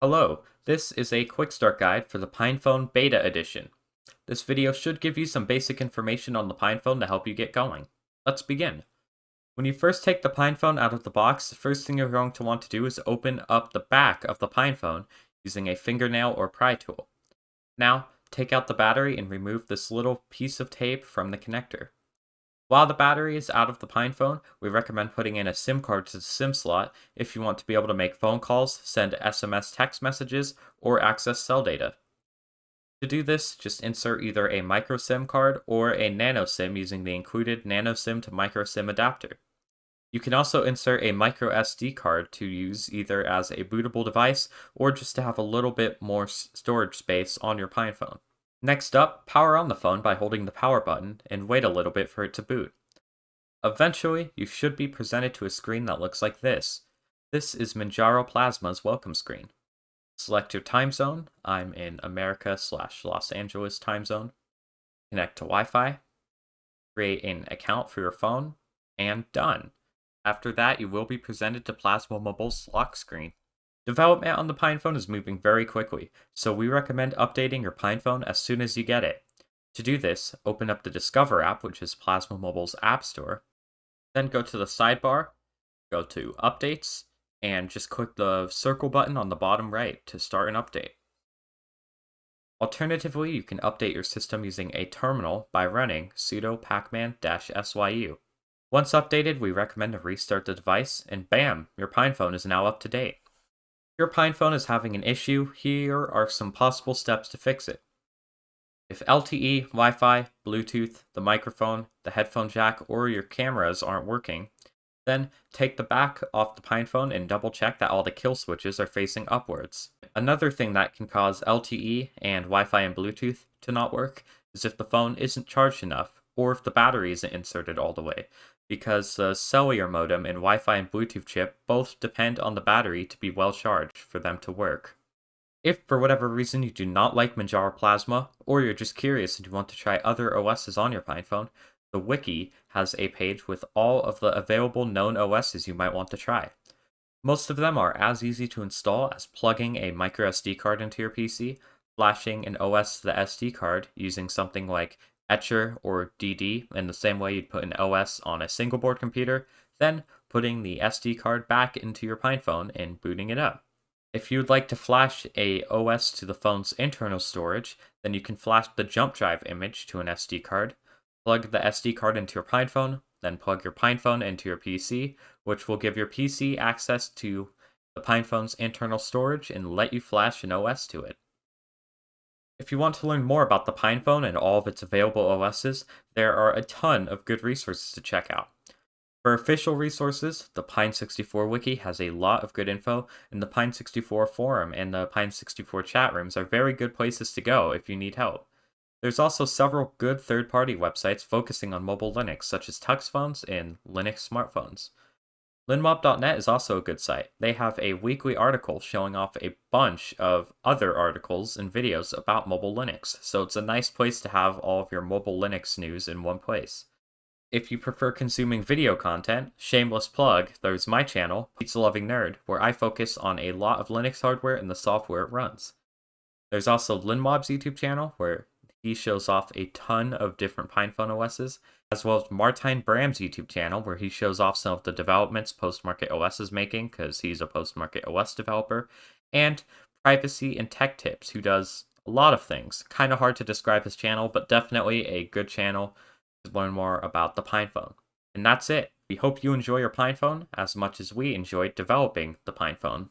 Hello, this is a Quickstart guide for the PinePhone Beta Edition. This video should give you some basic information on the PinePhone to help you get going. Let's begin. When you first take the PinePhone out of the box, the first thing you're going to want to do is open up the back of the PinePhone using a fingernail or pry tool. Now, take out the battery and remove this little piece of tape from the connector. While the battery is out of the PinePhone, we recommend putting in a SIM card to the SIM slot if you want to be able to make phone calls, send SMS text messages, or access cell data. To do this, just insert either a micro SIM card or a nano SIM using the included nano SIM to micro SIM adapter. You can also insert a micro SD card to use either as a bootable device or just to have a little bit more storage space on your PinePhone. Next up, power on the phone by holding the power button and wait a little bit for it to boot. Eventually, you should be presented to a screen that looks like this. This is Manjaro Plasma's welcome screen. Select your time zone. I'm in America/Los Angeles time zone. Connect to Wi-Fi. Create an account for your phone. And done. After that, you will be presented to Plasma Mobile's lock screen. Development on the PinePhone is moving very quickly, so we recommend updating your PinePhone as soon as you get it. To do this, open up the Discover app, which is Plasma Mobile's app store. Then go to the sidebar, go to Updates, and just click the circle button on the bottom right to start an update. Alternatively, you can update your system using a terminal by running sudo pacman-syu. Once updated, we recommend to restart the device, and bam, your PinePhone is now up to date. If your PinePhone is having an issue, here are some possible steps to fix it. If LTE, Wi-Fi, Bluetooth, the microphone, the headphone jack, or your cameras aren't working, then take the back off the PinePhone and double check that all the kill switches are facing upwards. Another thing that can cause LTE and Wi-Fi and Bluetooth to not work is if the phone isn't charged enough, or if the battery isn't inserted all the way, because the cellular modem and Wi-Fi and Bluetooth chip both depend on the battery to be well charged for them to work. If for whatever reason you do not like Manjaro Plasma, or you're just curious and you want to try other OSs on your PinePhone, the wiki has a page with all of the available known OSs you might want to try. Most of them are as easy to install as plugging a microSD card into your PC, flashing an OS to the SD card using something like Etcher or DD in the same way you'd put an OS on a single board computer, then putting the SD card back into your PinePhone and booting it up. If you'd like to flash a OS to the phone's internal storage, then you can flash the jump drive image to an SD card, plug the SD card into your PinePhone, then plug your PinePhone into your PC, which will give your PC access to the PinePhone's internal storage and let you flash an OS to it. If you want to learn more about the PinePhone and all of its available OSs, there are a ton of good resources to check out. For official resources, the Pine64 wiki has a lot of good info, and the Pine64 forum and the Pine64 chat rooms are very good places to go if you need help. There's also several good third-party websites focusing on mobile Linux, such as Tux phones and Linux smartphones. Linmob.net is also a good site. They have a weekly article showing off a bunch of other articles and videos about mobile Linux, so it's a nice place to have all of your mobile Linux news in one place. If you prefer consuming video content, shameless plug, there's my channel, Pizza Loving Nerd, where I focus on a lot of Linux hardware and the software it runs. There's also Linmob's YouTube channel, where he shows off a ton of different PinePhone OSs, as well as Martijn Bram's YouTube channel, where he shows off some of the developments Postmarket OS is making, because he's a Postmarket OS developer, and Privacy and Tech Tips, who does a lot of things. Kind of hard to describe his channel, but definitely a good channel to learn more about the PinePhone. And that's it. We hope you enjoy your PinePhone as much as we enjoyed developing the PinePhone.